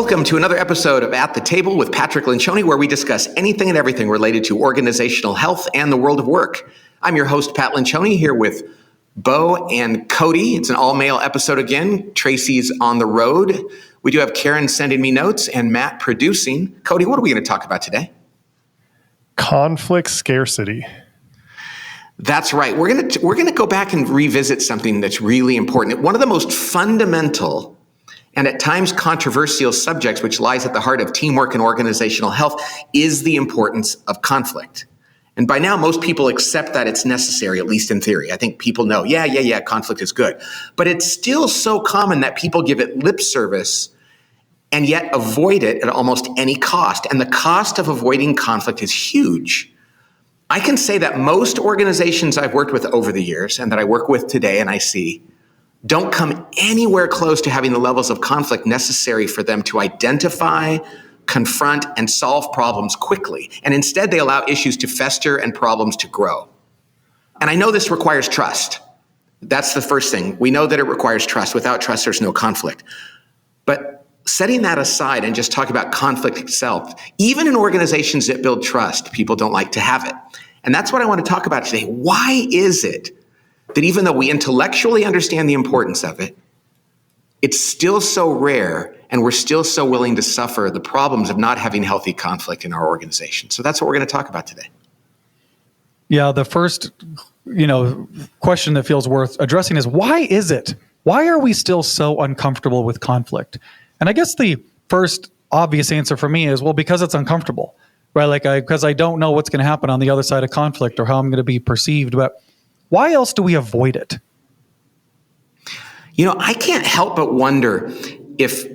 Welcome to another episode of At the Table with Patrick Lencioni, where we discuss anything and everything related to organizational health and the world of work. I'm your host, Pat Lencioni, here with Bo and Cody. It's an all-male episode again. Tracy's on the road. We do have Karen sending me notes and Matt producing. Cody, what are we going to talk about today? Conflict scarcity. That's right. We're going to go back and revisit something that's really important. One of the most fundamental and at times controversial subjects, which lies at the heart of teamwork and organizational health, is the importance of conflict. And by now, most people accept that it's necessary, at least in theory. I think people know, yeah, conflict is good. But it's still so common that people give it lip service and yet avoid it at almost any cost. And the cost of avoiding conflict is huge. I can say that most organizations I've worked with over the years and that I work with today and I see don't come anywhere close to having the levels of conflict necessary for them to identify, confront, and solve problems quickly. And instead, they allow issues to fester and problems to grow. And I know this requires trust. That's the first thing. We know that it requires trust. Without trust, there's no conflict. But setting that aside and just talk about conflict itself, even in organizations that build trust, people don't like to have it. And that's what I want to talk about today. Why is it that even though we intellectually understand the importance of it, it's still so rare and we're still so willing to suffer the problems of not having healthy conflict in our organization? So that's what we're going to talk about today. Yeah, the first, question that feels worth addressing is why is it? Why are we still so uncomfortable with conflict? And I guess the first obvious answer for me is, well, because it's uncomfortable, right? Because I don't know what's going to happen on the other side of conflict or how I'm going to be perceived. But why else do we avoid it? I can't help but wonder if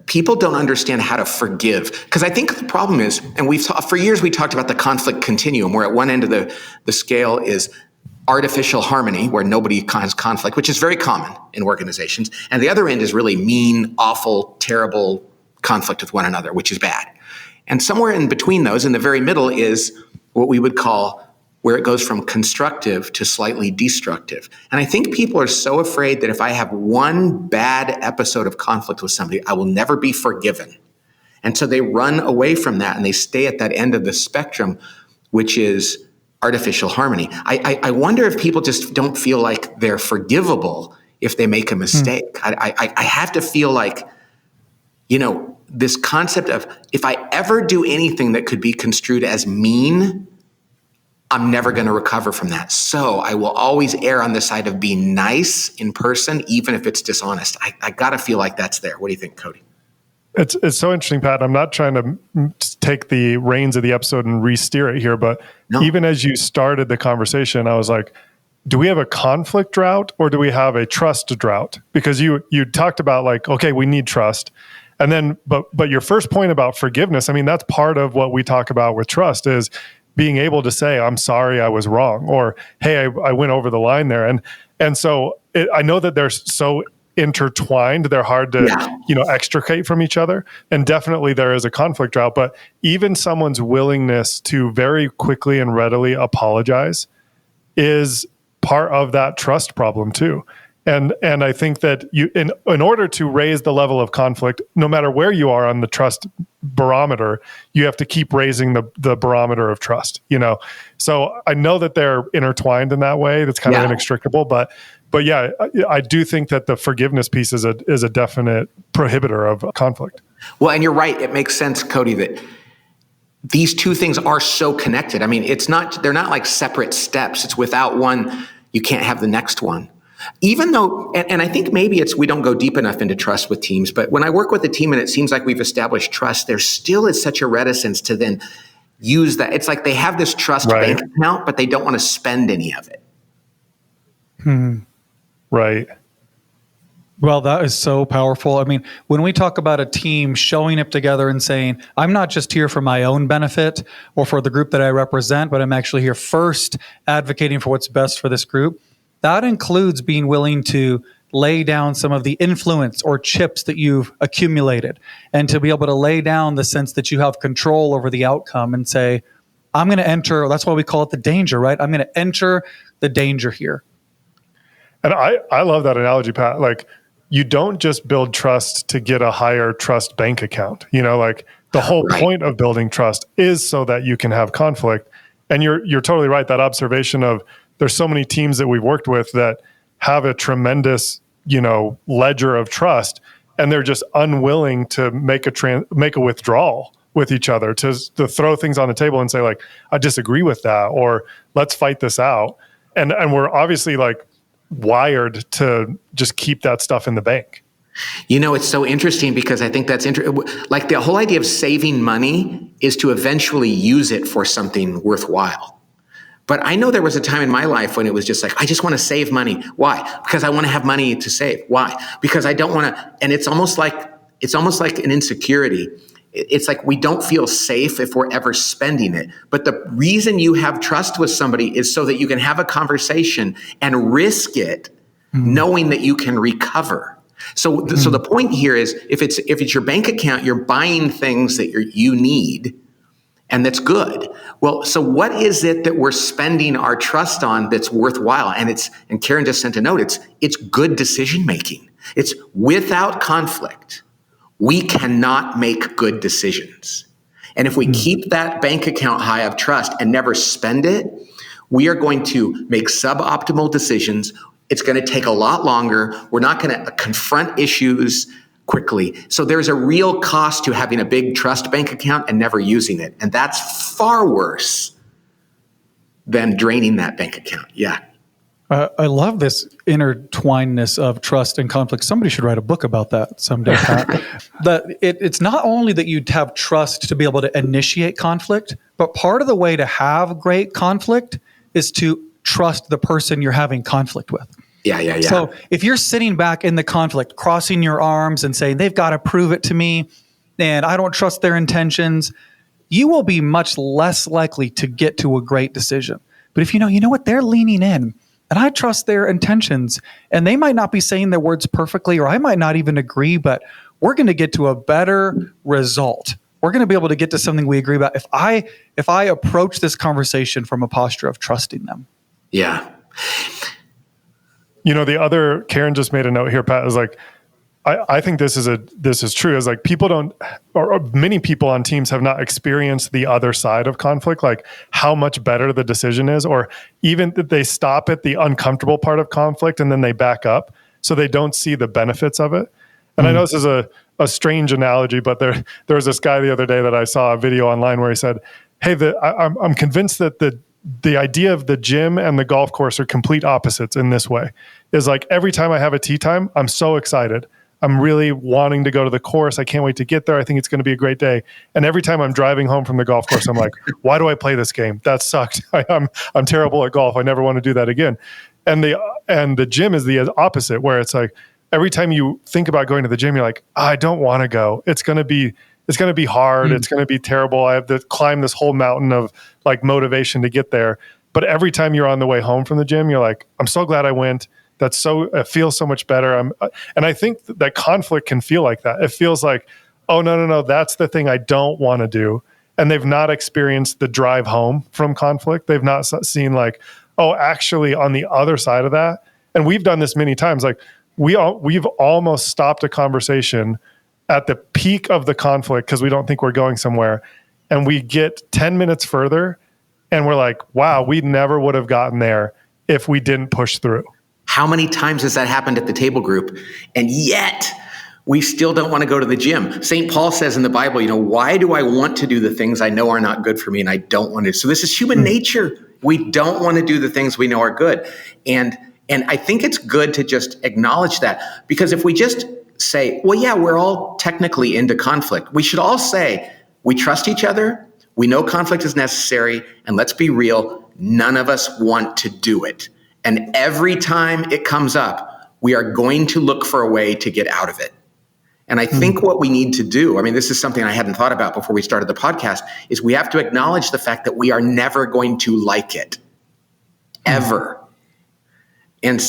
people don't understand how to forgive. Because I think the problem is, and for years we talked about the conflict continuum, where at one end of the scale is artificial harmony, where nobody has conflict, which is very common in organizations. And the other end is really mean, awful, terrible conflict with one another, which is bad. And somewhere in between those, in the very middle, is what we would call where it goes from constructive to slightly destructive. And I think people are so afraid that if I have one bad episode of conflict with somebody, I will never be forgiven. And so they run away from that and they stay at that end of the spectrum, which is artificial harmony. I wonder if people just don't feel like they're forgivable if they make a mistake. I have to feel like, this concept of if I ever do anything that could be construed as mean, I'm never going to recover from that. So I will always err on the side of being nice in person, even if it's dishonest. I got to feel like that's there. What do you think, Cody? It's so interesting, Pat. I'm not trying to take the reins of the episode and re-steer it here, but Even as you started the conversation, I was like, do we have a conflict drought or do we have a trust drought? Because you talked about okay, we need trust. And then, but your first point about forgiveness, that's part of what we talk about with trust is being able to say, I'm sorry, I was wrong, or, hey, I went over the line there. And so I know that they're so intertwined, they're hard to, extricate from each other. And definitely there is a conflict drought, but even someone's willingness to very quickly and readily apologize is part of that trust problem too. And I think that in order to raise the level of conflict, no matter where you are on the trust barometer, you have to keep raising the barometer of trust. So I know that they're intertwined in that way. That's kind of inextricable, but yeah, I do think that the forgiveness piece is a definite prohibitor of conflict. Well, and you're right. It makes sense, Cody, that these two things are so connected. They're not like separate steps. It's without one, you can't have the next one. Even though, and I think maybe we don't go deep enough into trust with teams, but when I work with a team and it seems like we've established trust, there still is such a reticence to then use that. It's like they have this trust bank account, but they don't want to spend any of it. Right. Well, that is so powerful. When we talk about a team showing up together and saying, I'm not just here for my own benefit or for the group that I represent, but I'm actually here first advocating for what's best for this group. That includes being willing to lay down some of the influence or chips that you've accumulated and to be able to lay down the sense that you have control over the outcome and say, I'm going to enter, that's why we call it the danger, right? I'm going to enter the danger here. And I love that analogy, Pat. you don't just build trust to get a higher trust bank account. Like the whole point of building trust is so that you can have conflict. And you're totally right. That observation of there's so many teams that we've worked with that have a tremendous, ledger of trust, and they're just unwilling to make a withdrawal with each other, to throw things on the table and say, like, I disagree with that, or let's fight this out. And we're obviously like wired to just keep that stuff in the bank. It's so interesting because I think that's like the whole idea of saving money is to eventually use it for something worthwhile. But I know there was a time in my life when it was just like, I just want to save money. Why? Because I want to have money to save. Why? Because I don't want to, and it's almost like an insecurity. It's like we don't feel safe if we're ever spending it. But the reason you have trust with somebody is so that you can have a conversation and risk it, knowing that you can recover. So the point here is, if it's your bank account, you're buying things that you need, and that's good. Well, so what is it that we're spending our trust on that's worthwhile? And Karen just sent a note. It's good decision making. It's without conflict, we cannot make good decisions. And if we keep that bank account high of trust and never spend it, we are going to make suboptimal decisions. It's going to take a lot longer. We're not going to confront issues quickly. So there's a real cost to having a big trust bank account and never using it. And that's far worse than draining that bank account. Yeah. I love this intertwinedness of trust and conflict. Somebody should write a book about that someday, Pat. It's not only that you'd have trust to be able to initiate conflict, but part of the way to have great conflict is to trust the person you're having conflict with. Yeah. So if you're sitting back in the conflict, crossing your arms and saying, they've got to prove it to me, and I don't trust their intentions, you will be much less likely to get to a great decision. But if you know what, they're leaning in, and I trust their intentions, and they might not be saying their words perfectly, or I might not even agree, but we're going to get to a better result. We're going to be able to get to something we agree about if I approach this conversation from a posture of trusting them. Yeah. The other, Karen just made a note here, Pat, is like, I think this is true. Is like many people on teams have not experienced the other side of conflict, like how much better the decision is, or even that they stop at the uncomfortable part of conflict and then they back up, so they don't see the benefits of it. And I know this is a strange analogy, but there was this guy the other day that I saw a video online where he said, "Hey, I'm convinced that the idea of the gym and the golf course are complete opposites in this way. Is like every time I have a tee time, I'm so excited. I'm really wanting to go to the course. I can't wait to get there. I think it's going to be a great day. And every time I'm driving home from the golf course, I'm like, why do I play this game? That sucked. I'm terrible at golf. I never want to do that again." And the gym is the opposite, where it's like every time you think about going to the gym, you're like, I don't want to go. It's going to be hard. It's going to be terrible. I have to climb this whole mountain of like motivation to get there. But every time you're on the way home from the gym, you're like, I'm so glad I went. It feels so much better. And I think that conflict can feel like that. It feels like, oh, no, that's the thing I don't want to do. And they've not experienced the drive home from conflict. They've not seen like, oh, actually on the other side of that. And we've done this many times. Like we've almost stopped a conversation at the peak of the conflict because we don't think we're going somewhere. And we get 10 minutes further and we're like, wow, we never would have gotten there if we didn't push through. How many times has that happened at the table group? And yet we still don't want to go to the gym. St. Paul says in the Bible, why do I want to do the things I know are not good for me and I don't want to? So this is human nature. We don't want to do the things we know are good. And I think it's good to just acknowledge that, because if we just say, well, yeah, we're all technically into conflict, we should all say, we trust each other, we know conflict is necessary, and let's be real, none of us want to do it. And every time it comes up, we are going to look for a way to get out of it. And I think what we need to do, this is something I hadn't thought about before we started the podcast, is we have to acknowledge the fact that we are never going to like it, ever. And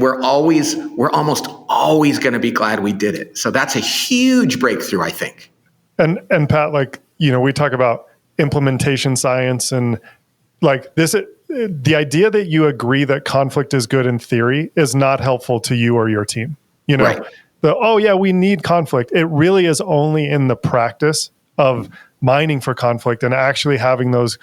we're almost always going to be glad we did it. So that's a huge breakthrough, I think. And Pat, we talk about implementation science and like this, the idea that you agree that conflict is good in theory is not helpful to you or your team. Right. We need conflict. It really is only in the practice of mining for conflict and actually having those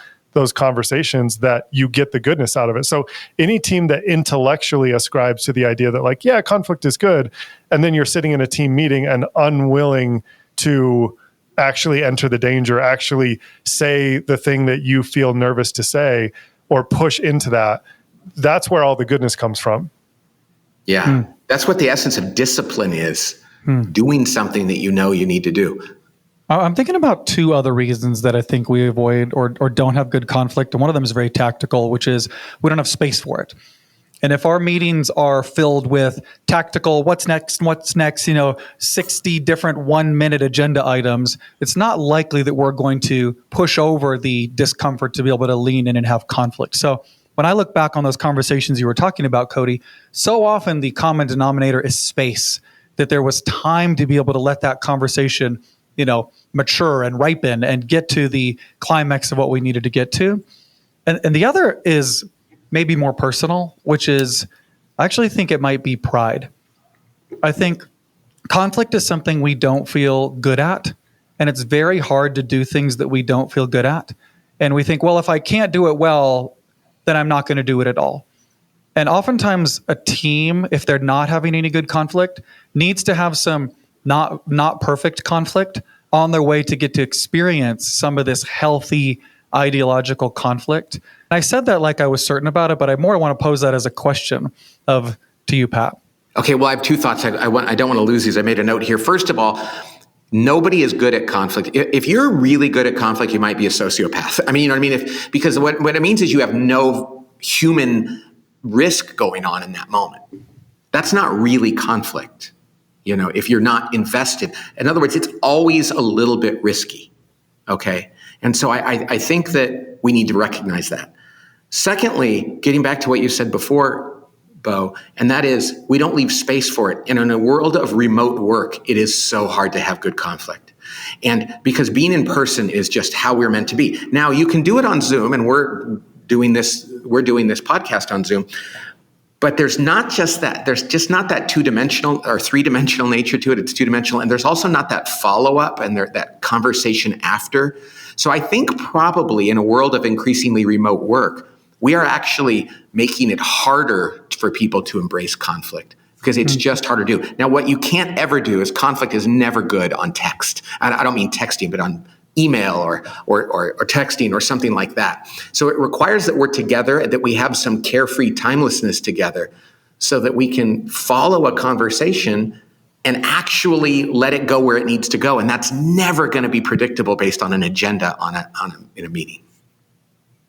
conversations that you get the goodness out of it. So any team that intellectually ascribes to the idea that like, yeah, conflict is good, and then you're sitting in a team meeting and unwilling to actually enter the danger, actually say the thing that you feel nervous to say or push into that, that's where all the goodness comes from. Yeah. That's what the essence of discipline is, doing something that you know you need to do. I'm thinking about two other reasons that I think we avoid or don't have good conflict. And one of them is very tactical, which is we don't have space for it. And if our meetings are filled with tactical, what's next, 60 different 1-minute agenda items, it's not likely that we're going to push over the discomfort to be able to lean in and have conflict. So when I look back on those conversations you were talking about, Cody, so often the common denominator is space, that there was time to be able to let that conversation mature and ripen and get to the climax of what we needed to get to. And the other is maybe more personal, which is I actually think it might be pride. I think conflict is something we don't feel good at, and it's very hard to do things that we don't feel good at. And we think, well, if I can't do it well, then I'm not going to do it at all. And oftentimes a team, if they're not having any good conflict, needs to have some not perfect conflict on their way to get to experience some of this healthy ideological conflict. And I said that like I was certain about it, but I more want to pose that as a question to you, Pat. Okay, well, I have two thoughts. I don't want to lose these. I made a note here. First of all, nobody is good at conflict. If you're really good at conflict, you might be a sociopath. I mean, you know what I mean? Because what it means is you have no human risk going on in that moment. That's not really conflict. If you're not invested. In other words, it's always a little bit risky. Okay. And so I think that we need to recognize that. Secondly, getting back to what you said before, Bo, and that is we don't leave space for it. And in a world of remote work, it is so hard to have good conflict. And because being in person is just how we're meant to be. Now you can do it on Zoom, and we're doing this podcast on Zoom. But there's not just that. There's just not that 2-dimensional or 3-dimensional nature to it. It's 2-dimensional. And there's also not that follow-up and that conversation after. So I think probably in a world of increasingly remote work, we are actually making it harder for people to embrace conflict because it's just harder to do. Now, what you can't ever do is conflict is never good on text. I don't mean texting, but on email or texting or something like that. So it requires that we're together, that we have some carefree timelessness together so that we can follow a conversation and actually let it go where it needs to go. And that's never going to be predictable based on an agenda in a meeting.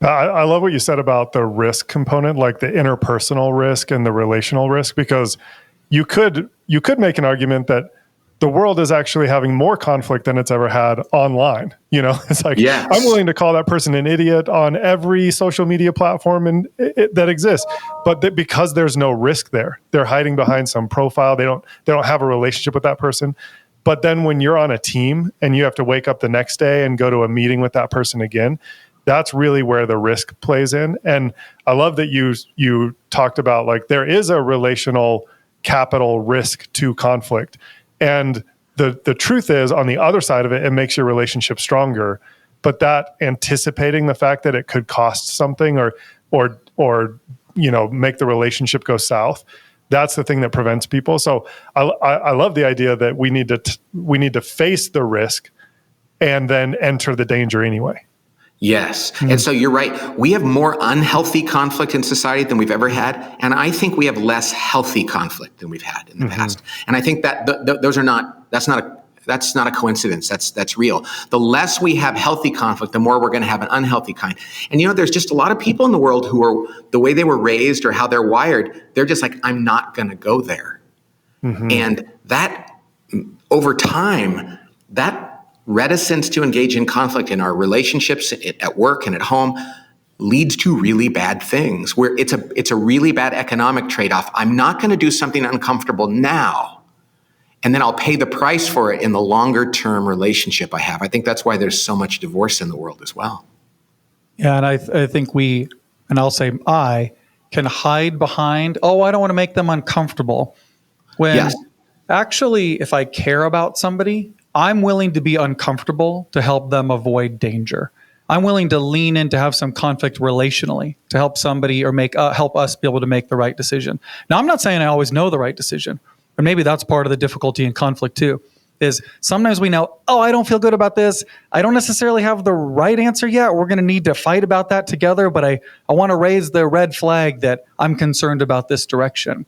I love what you said about the risk component, like the interpersonal risk and the relational risk, because you could make an argument that the world is actually having more conflict than it's ever had online. It's like, yes. I'm willing to call that person an idiot on every social media platform that exists. But because there's no risk there, they're hiding behind some profile. They don't have a relationship with that person. But then when you're on a team and you have to wake up the next day and go to a meeting with that person again, that's really where the risk plays in. And I love that you talked about like there is a relational capital risk to conflict. And the truth is, on the other side of it, it makes your relationship stronger. But that anticipating the fact that it could cost something or make the relationship go south, that's the thing that prevents people. So I love the idea that we need to face the risk and then enter the danger anyway. Yes. And so you're right. We have more unhealthy conflict in society than we've ever had. And I think we have less healthy conflict than we've had in the past. And I think that that's not a coincidence. That's real. The less we have healthy conflict, the more we're going to have an unhealthy kind. And there's just a lot of people in the world who are, the way they were raised or how they're wired, they're just like, I'm not going to go there. And that over time, that reticence to engage in conflict in our relationships at work and at home leads to really bad things where it's a really bad economic trade-off. I'm not going to do something uncomfortable now, and then I'll pay the price for it in the longer term relationship I have. I think that's why there's so much divorce in the world as well. Yeah, and I think I can hide behind, I don't want to make them uncomfortable. When actually, if I care about somebody, I'm willing to be uncomfortable to help them avoid danger. I'm willing to lean in to have some conflict relationally to help somebody or help us be able to make the right decision. Now, I'm not saying I always know the right decision, and maybe that's part of the difficulty in conflict too, is sometimes we know, oh, I don't feel good about this. I don't necessarily have the right answer yet. We're going to need to fight about that together, but I want to raise the red flag that I'm concerned about this direction.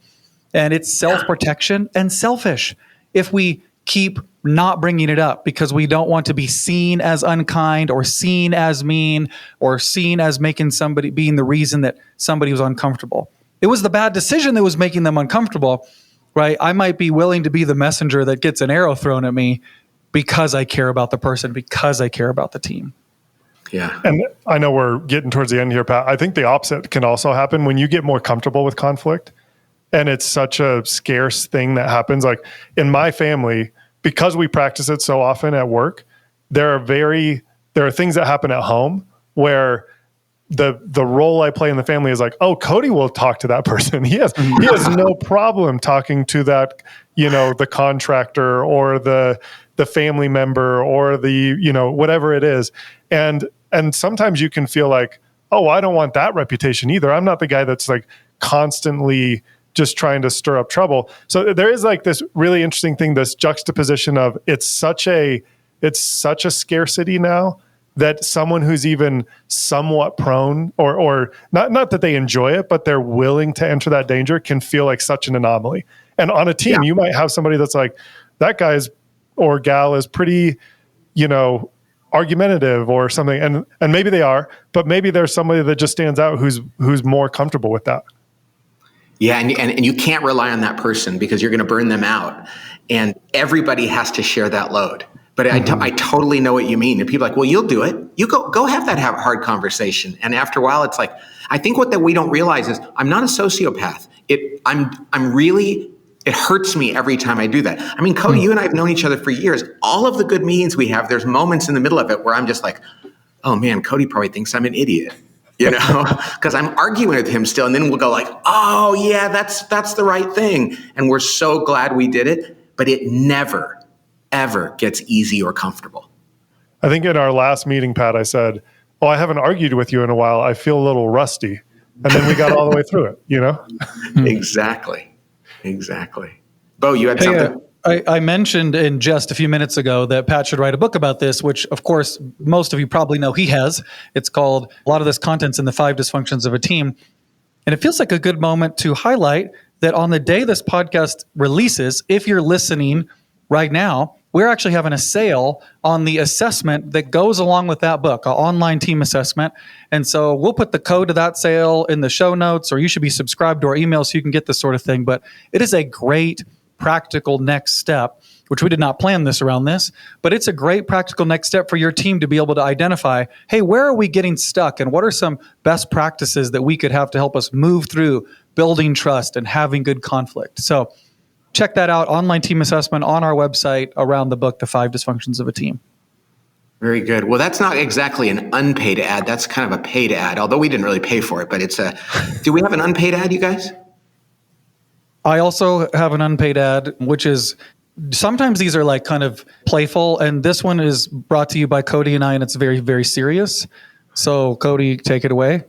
And it's self-protection and selfish if we keep not bringing it up because we don't want to be seen as unkind or seen as mean or seen as being the reason that somebody was uncomfortable. It was the bad decision that was making them uncomfortable, right? I might be willing to be the messenger that gets an arrow thrown at me because I care about the person, because I care about the team. Yeah. And I know we're getting towards the end here, Pat. I think the opposite can also happen when you get more comfortable with conflict. And it's such a scarce thing that happens. Like in my family, because we practice it so often at work, there are things that happen at home where the role I play in the family is like, oh, Cody will talk to that person. He has no problem talking to that, the contractor or the family member or the, whatever it is. And sometimes you can feel like, oh, I don't want that reputation either. I'm not the guy that's like constantly just trying to stir up trouble. So there is like this really interesting thing, this juxtaposition of it's such a scarcity now that someone who's even somewhat prone or not that they enjoy it, but they're willing to enter that danger can feel like such an anomaly. And on a team, you might have somebody that's like, that guy's or gal is pretty, argumentative or something. And maybe they are, but maybe there's somebody that just stands out who's more comfortable with that. Yeah, and you can't rely on that person because you're going to burn them out. And everybody has to share that load. But I totally know what you mean. And people are like, well, you'll do it. You go have that hard conversation. And after a while, it's like, I think what that we don't realize is I'm not a sociopath. It hurts me every time I do that. I mean, Cody, you and I have known each other for years. All of the good meetings we have, there's moments in the middle of it where I'm just like, oh man, Cody probably thinks I'm an idiot. Because I'm arguing with him still. And then we'll go like, oh yeah, that's the right thing. And we're so glad we did it, but it never, ever gets easy or comfortable. I think in our last meeting, Pat, I said, oh, I haven't argued with you in a while. I feel a little rusty. And then we got all the way through it, Exactly. Bo, you had something? I mentioned in just a few minutes ago that Pat should write a book about this, which of course, most of you probably know he has. It's called, a lot of this content's in the 5 Dysfunctions of a Team. And it feels like a good moment to highlight that on the day this podcast releases, if you're listening right now, we're actually having a sale on the assessment that goes along with that book, an online team assessment. And so we'll put the code to that sale in the show notes, or you should be subscribed to our email so you can get this sort of thing. But it is a great practical next step, which we did not plan this around this, but it's a great practical next step for your team to be able to identify, hey, where are we getting stuck? And what are some best practices that we could have to help us move through building trust and having good conflict? So check that out, online team assessment on our website around the book, The 5 Dysfunctions of a Team. Very good. Well, that's not exactly an unpaid ad. That's kind of a paid ad, although we didn't really pay for it, but do we have an unpaid ad, you guys? I also have an unpaid ad, which is sometimes these are like kind of playful. And this one is brought to you by Cody and I, and it's very, very serious. So Cody, take it away.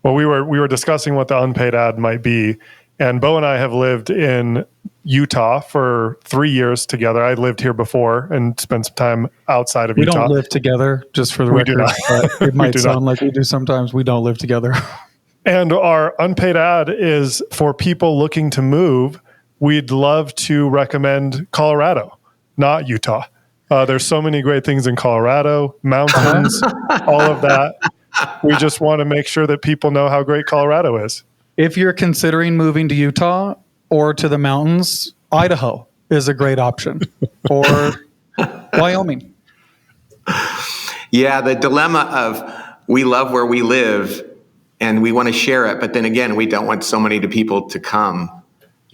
Well, we were discussing what the unpaid ad might be. And Bo and I have lived in Utah for 3 years together. I lived here before and spent some time outside of Utah. We don't live together, just for the record. But it might sound like we do sometimes. We don't live together. And our unpaid ad is for people looking to move. We'd love to recommend Colorado, not Utah. There's so many great things in Colorado, mountains, all of that. We just want to make sure that people know how great Colorado is. If you're considering moving to Utah or to the mountains, Idaho is a great option, or Wyoming. Yeah, the dilemma of we love where we live and we want to share it, but then again, we don't want so many people to come.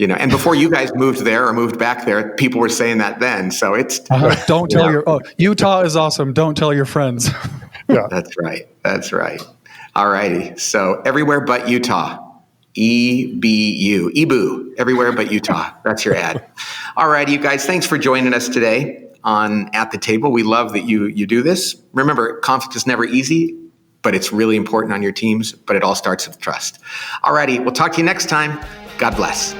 And before you guys moved there or moved back there, people were saying that then. So it's don't tell Utah is awesome. Don't tell your friends. Yeah, that's right. All righty. So everywhere but Utah. EBU, everywhere but Utah. That's your ad. All righty, you guys, thanks for joining us today on At the Table. We love that you do this. Remember, conflict is never easy, but it's really important on your teams, but it all starts with trust. All righty, we'll talk to you next time. God bless.